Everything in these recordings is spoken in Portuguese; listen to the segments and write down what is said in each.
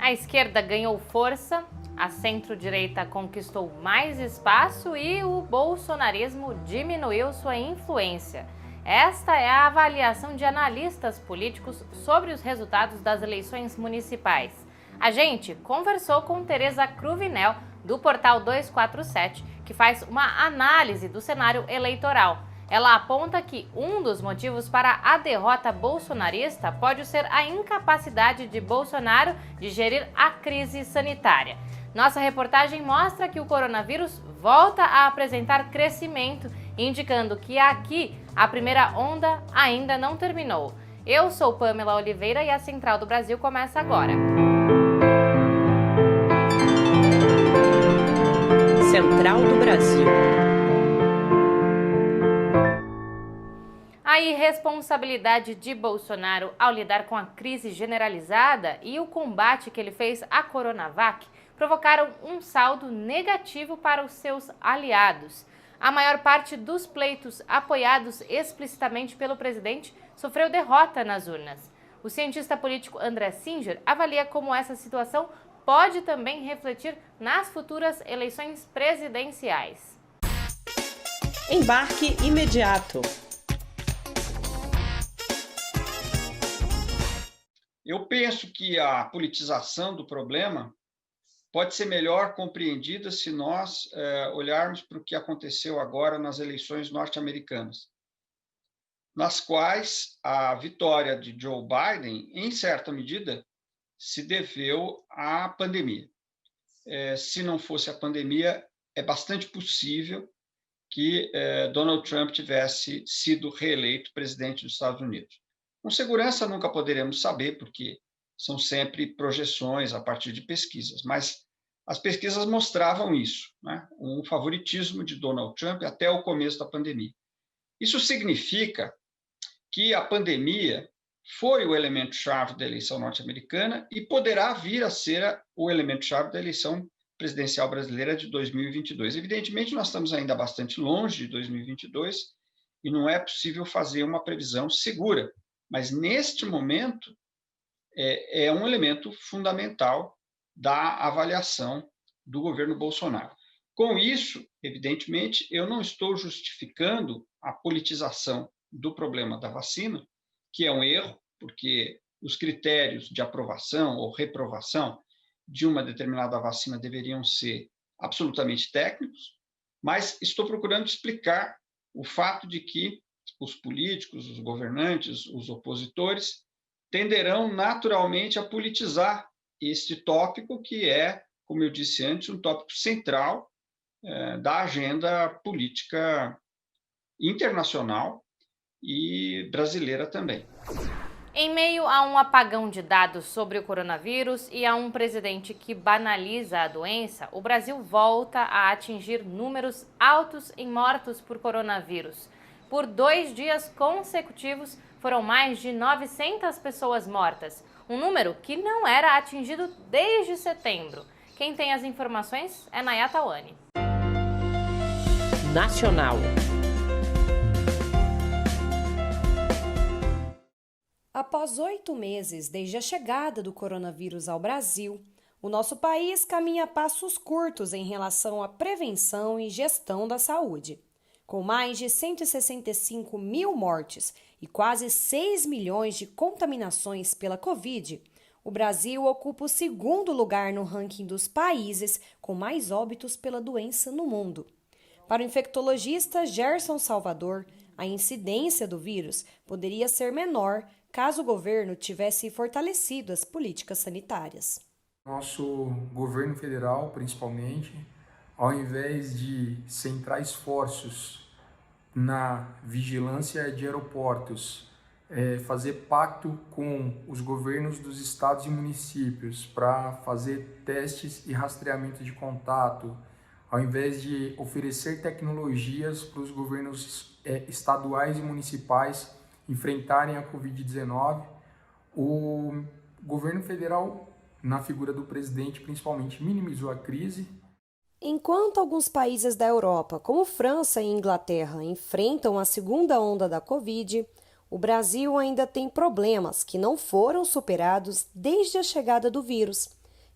A esquerda ganhou força, a centro-direita conquistou mais espaço e o bolsonarismo diminuiu sua influência. Esta é a avaliação de analistas políticos sobre os resultados das eleições municipais. A gente conversou com Tereza Cruvinel, do Portal 247, que faz uma análise do cenário eleitoral. Ela aponta que um dos motivos para a derrota bolsonarista pode ser a incapacidade de Bolsonaro de gerir a crise sanitária. Nossa reportagem mostra que o coronavírus volta a apresentar crescimento, indicando que aqui a primeira onda ainda não terminou. Eu sou Pamela Oliveira e a Central do Brasil começa agora. Central do Brasil. A irresponsabilidade de Bolsonaro ao lidar com a crise generalizada e o combate que ele fez à Coronavac provocaram um saldo negativo para os seus aliados. A maior parte dos pleitos apoiados explicitamente pelo presidente sofreu derrota nas urnas. O cientista político André Singer avalia como essa situação pode também refletir nas futuras eleições presidenciais. Embarque imediato. Eu penso que a politização do problema pode ser melhor compreendida se nós olharmos para o que aconteceu agora nas eleições norte-americanas, nas quais a vitória de Joe Biden, em certa medida, se deveu à pandemia. Se não fosse a pandemia, é bastante possível que Donald Trump tivesse sido reeleito presidente dos Estados Unidos. Com segurança, nunca poderemos saber, porque são sempre projeções a partir de pesquisas, mas as pesquisas mostravam isso, né? Um favoritismo de Donald Trump até o começo da pandemia. Isso significa que a pandemia foi o elemento-chave da eleição norte-americana e poderá vir a ser o elemento-chave da eleição presidencial brasileira de 2022. Evidentemente, nós estamos ainda bastante longe de 2022 e não é possível fazer uma previsão segura, mas neste momento é um elemento fundamental da avaliação do governo Bolsonaro. Com isso, evidentemente, eu não estou justificando a politização do problema da vacina, que é um erro, porque os critérios de aprovação ou reprovação de uma determinada vacina deveriam ser absolutamente técnicos, mas estou procurando explicar o fato de que os políticos, os governantes, os opositores tenderão naturalmente a politizar este tópico que é, como eu disse antes, um tópico central da agenda política internacional e brasileira também. Em meio a um apagão de dados sobre o coronavírus e a um presidente que banaliza a doença, o Brasil volta a atingir números altos em mortos por coronavírus. Por 2 dias consecutivos, foram mais de 900 pessoas mortas, um número que não era atingido desde setembro. Quem tem as informações é Nayá Tawani. Nacional. Após 8 meses desde a chegada do coronavírus ao Brasil, o nosso país caminha a passos curtos em relação à prevenção e gestão da saúde. Com mais de 165 mil mortes e quase 6 milhões de contaminações pela Covid, o Brasil ocupa o 2º lugar no ranking dos países com mais óbitos pela doença no mundo. Para o infectologista Gerson Salvador, a incidência do vírus poderia ser menor caso o governo tivesse fortalecido as políticas sanitárias. Nosso governo federal, principalmente, ao invés de centrar esforços na vigilância de aeroportos, fazer pacto com os governos dos estados e municípios para fazer testes e rastreamento de contato, ao invés de oferecer tecnologias para os governos estaduais e municipais enfrentarem a Covid-19, o governo federal, na figura do presidente, principalmente, minimizou a crise. Enquanto alguns países da Europa, como França e Inglaterra, enfrentam a 2ª onda da Covid, o Brasil ainda tem problemas que não foram superados desde a chegada do vírus.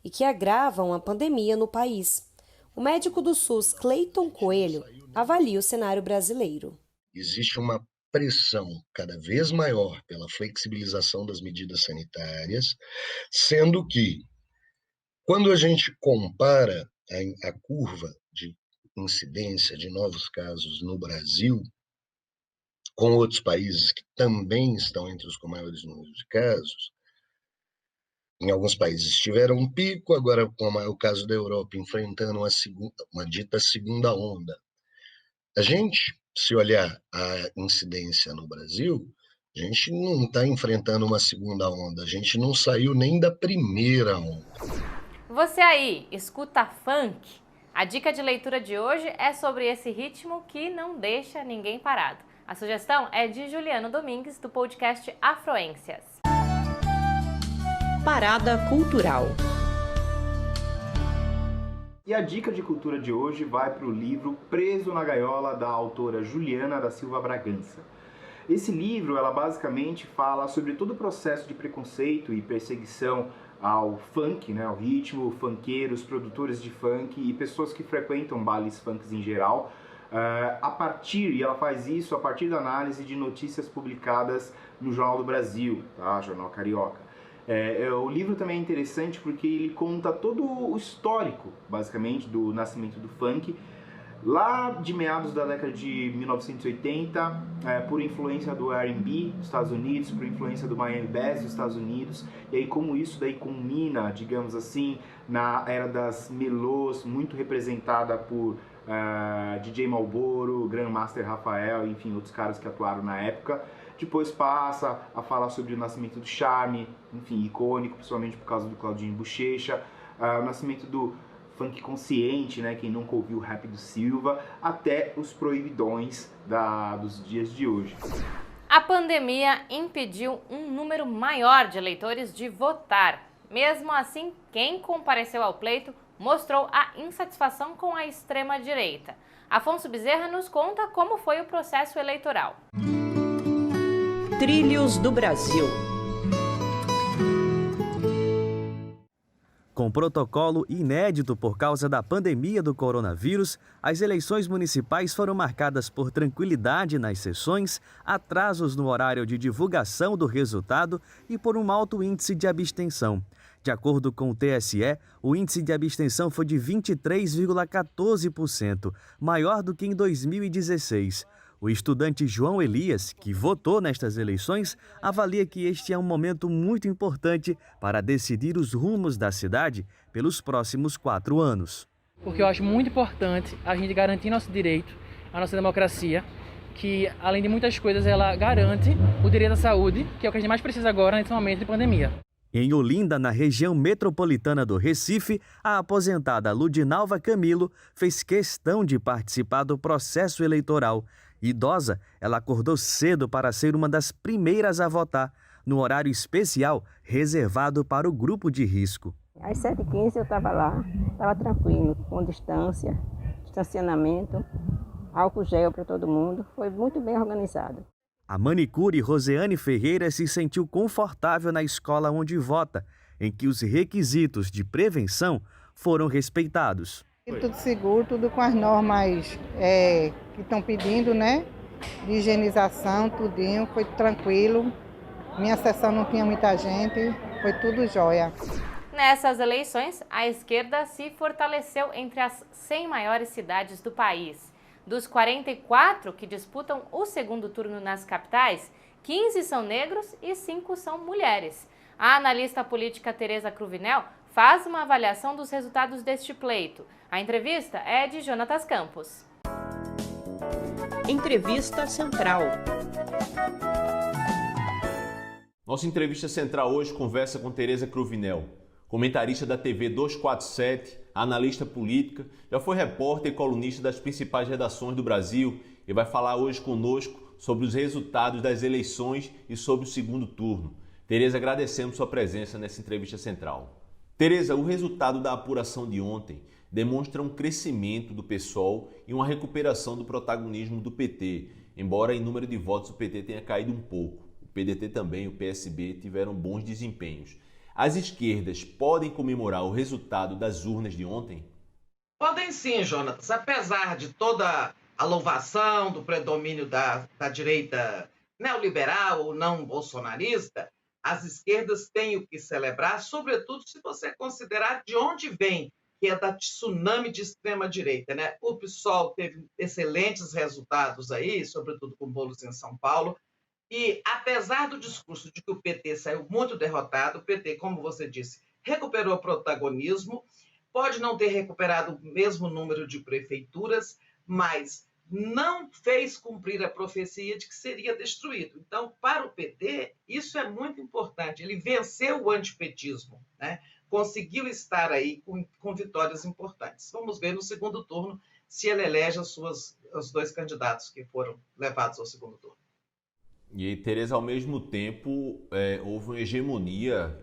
e que agravam a pandemia no país. O médico do SUS, Cleiton Coelho, avalia o cenário brasileiro. Existe uma pressão cada vez maior pela flexibilização das medidas sanitárias, sendo que, quando a gente compara a curva de incidência de novos casos no Brasil com outros países que também estão entre os com maiores números de casos, em alguns países tiveram um pico, agora, como é o caso da Europa, enfrentando uma dita segunda onda. A gente, se olhar a incidência no Brasil, a gente não está enfrentando uma segunda onda, a gente não saiu nem da primeira onda. Você aí, escuta funk? A dica de leitura de hoje é sobre esse ritmo que não deixa ninguém parado. A sugestão é de Juliano Domingues, do podcast Afroências. Parada Cultural. E a dica de cultura de hoje vai para o livro Preso na Gaiola, da autora Juliana da Silva Bragança. Esse livro, ela basicamente fala sobre todo o processo de preconceito e perseguição ao funk, ao ritmo, funkeiros, produtores de funk e pessoas que frequentam bailes funks em geral, e ela faz isso a partir da análise de notícias publicadas no Jornal do Brasil, tá? Jornal Carioca. O livro também é interessante porque ele conta todo o histórico, basicamente, do nascimento do funk, lá de meados da década de 1980, por influência do R&B dos Estados Unidos, por influência do Miami Bass dos Estados Unidos, e aí como isso daí culmina, digamos assim, na era das melôs, muito representada por DJ Malboro, Grandmaster Rafael, enfim, outros caras que atuaram na época. Depois passa a falar sobre o nascimento do charme, enfim, icônico, principalmente por causa do Claudinho Bochecha, o nascimento do funk consciente, quem nunca ouviu o rap do Silva, até os proibidões dos dias de hoje. A pandemia impediu um número maior de eleitores de votar. Mesmo assim, quem compareceu ao pleito mostrou a insatisfação com a extrema-direita. Afonso Bezerra nos conta como foi o processo eleitoral. Trilhos do Brasil. Com protocolo inédito por causa da pandemia do coronavírus, as eleições municipais foram marcadas por tranquilidade nas sessões, atrasos no horário de divulgação do resultado e por um alto índice de abstenção. De acordo com o TSE, o índice de abstenção foi de 23,14%, maior do que em 2016. O estudante João Elias, que votou nestas eleições, avalia que este é um momento muito importante para decidir os rumos da cidade pelos próximos 4 anos. Porque eu acho muito importante a gente garantir nosso direito, a nossa democracia, que além de muitas coisas ela garante o direito à saúde, que é o que a gente mais precisa agora nesse momento de pandemia. Em Olinda, na região metropolitana do Recife, a aposentada Ludinalva Camilo fez questão de participar do processo eleitoral. Idosa, ela acordou cedo para ser uma das primeiras a votar, no horário especial reservado para o grupo de risco. Às 7h15 eu estava lá, estava tranquilo, com distanciamento, álcool gel para todo mundo, foi muito bem organizado. A manicure Roseane Ferreira se sentiu confortável na escola onde vota, em que os requisitos de prevenção foram respeitados. Tudo seguro, tudo com as normas que estão pedindo, de higienização, tudinho, foi tranquilo. Minha sessão não tinha muita gente, foi tudo jóia. Nessas eleições, a esquerda se fortaleceu entre as 100 maiores cidades do país. Dos 44 que disputam o segundo turno nas capitais, 15 são negros e 5 são mulheres. A analista política Tereza Cruvinel faz uma avaliação dos resultados deste pleito. A entrevista é de Jonatas Campos. Entrevista Central. Nossa entrevista central hoje conversa com Tereza Cruvinel, comentarista da TV 247, analista política, já foi repórter e colunista das principais redações do Brasil e vai falar hoje conosco sobre os resultados das eleições e sobre o segundo turno. Tereza, agradecemos sua presença nessa entrevista central. Tereza, o resultado da apuração de ontem demonstra um crescimento do PSOL e uma recuperação do protagonismo do PT, embora em número de votos o PT tenha caído um pouco. O PDT também e o PSB tiveram bons desempenhos. As esquerdas podem comemorar o resultado das urnas de ontem? Podem sim, Jonatas. Apesar de toda a louvação do predomínio da direita neoliberal ou não bolsonarista, as esquerdas têm o que celebrar, sobretudo se você considerar de onde vem, que é da tsunami de extrema-direita, né? O PSOL teve excelentes resultados aí, sobretudo com Boulos em São Paulo, e apesar do discurso de que o PT saiu muito derrotado, o PT, como você disse, recuperou protagonismo, pode não ter recuperado o mesmo número de prefeituras, mas não fez cumprir a profecia de que seria destruído. Então, para o PT, isso é muito importante. Ele venceu o antipetismo, né? Conseguiu estar aí com vitórias importantes. Vamos ver no segundo turno se ele elege os dois candidatos que foram levados ao segundo turno. E, Tereza, ao mesmo tempo, houve uma hegemonia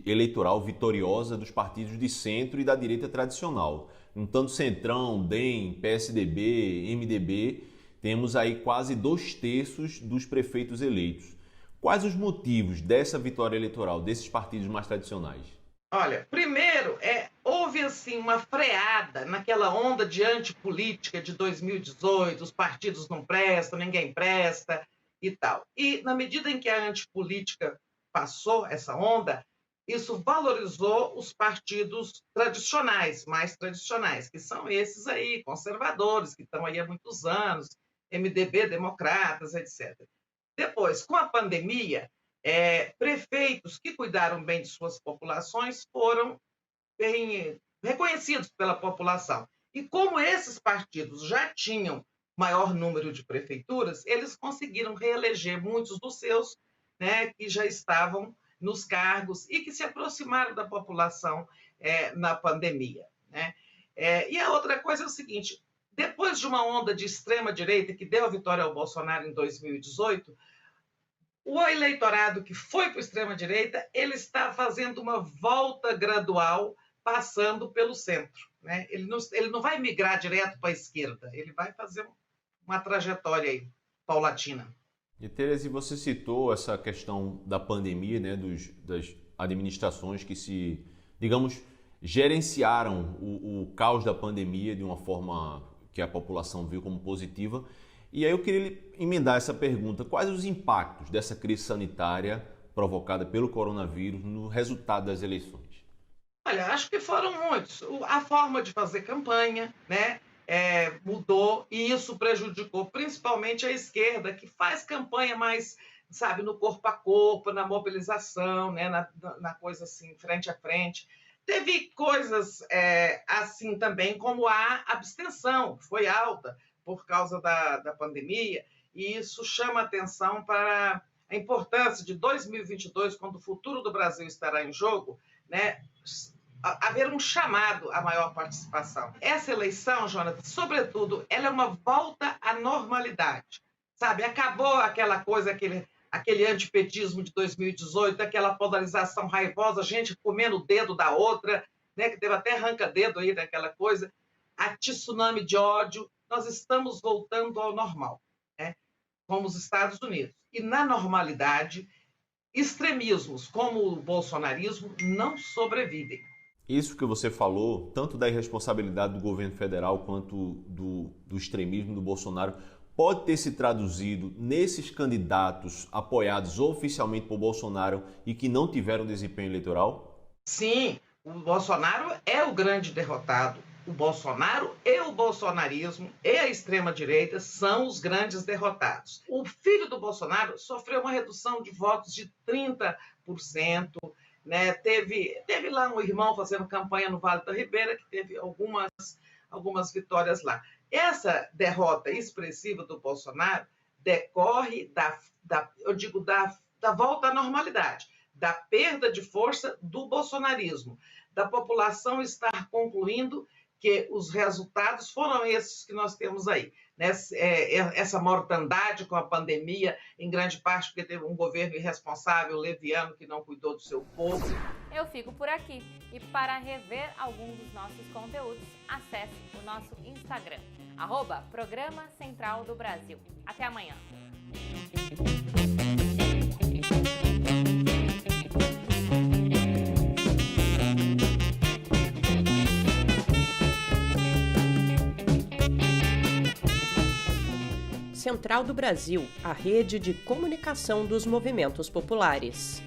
eleitoral vitoriosa dos partidos de centro e da direita tradicional. Juntando Centrão, DEM, PSDB, MDB, temos aí quase 2/3 dos prefeitos eleitos. Quais os motivos dessa vitória eleitoral desses partidos mais tradicionais? Olha, primeiro, houve assim uma freada naquela onda de antipolítica de 2018, os partidos não prestam, ninguém presta e tal. E na medida em que a antipolítica passou essa onda, isso valorizou os partidos tradicionais, mais tradicionais, que são esses aí, conservadores, que estão aí há muitos anos, MDB, democratas, etc. Depois, com a pandemia, prefeitos que cuidaram bem de suas populações foram bem reconhecidos pela população. E como esses partidos já tinham maior número de prefeituras, eles conseguiram reeleger muitos dos seus, né, que já estavam nos cargos e que se aproximaram da população na pandemia, né? E a outra coisa é o seguinte, depois de uma onda de extrema-direita que deu a vitória ao Bolsonaro em 2018, o eleitorado que foi para a extrema-direita, ele está fazendo uma volta gradual, passando pelo centro, né? Ele não vai migrar direto para a esquerda, ele vai fazer uma trajetória aí, paulatina. E, Tereza, você citou essa questão da pandemia, né, das administrações que se, digamos, gerenciaram o caos da pandemia de uma forma que a população viu como positiva. E aí eu queria emendar essa pergunta. Quais os impactos dessa crise sanitária provocada pelo coronavírus no resultado das eleições? Olha, acho que foram muitos. A forma de fazer campanha, né, mudou e isso prejudicou principalmente a esquerda, que faz campanha mais, sabe, no corpo a corpo, na mobilização, né, na coisa assim, frente a frente. Teve coisas assim também, como a abstenção, que foi alta por causa da pandemia, e isso chama atenção para a importância de 2022, quando o futuro do Brasil estará em jogo, né, haver um chamado à maior participação. Essa eleição, Jonathan, sobretudo, ela é uma volta à normalidade, sabe? Acabou aquela coisa, aquele antipetismo de 2018, aquela polarização raivosa, gente comendo o dedo da outra, né, que teve até arranca-dedo aí daquela coisa, a tsunami de ódio. Nós estamos voltando ao normal, né, como os Estados Unidos. E na normalidade, extremismos como o bolsonarismo não sobrevivem. Isso que você falou, tanto da irresponsabilidade do governo federal quanto do extremismo do Bolsonaro, pode ter se traduzido nesses candidatos apoiados oficialmente por Bolsonaro e que não tiveram desempenho eleitoral? Sim, o Bolsonaro é o grande derrotado. O Bolsonaro e o bolsonarismo e a extrema-direita são os grandes derrotados. O filho do Bolsonaro sofreu uma redução de votos de 30%, né? Teve lá um irmão fazendo campanha no Vale da Ribeira, que teve algumas vitórias lá. Essa derrota expressiva do Bolsonaro decorre da volta à normalidade, da perda de força do bolsonarismo, da população estar concluindo que os resultados foram esses que nós temos aí, né? Essa mortandade com a pandemia, em grande parte porque teve um governo irresponsável, leviano, que não cuidou do seu povo. Eu fico por aqui. E para rever alguns dos nossos conteúdos, acesse o nosso Instagram, @Programa Central do Brasil. Até amanhã. Central do Brasil, a rede de comunicação dos movimentos populares.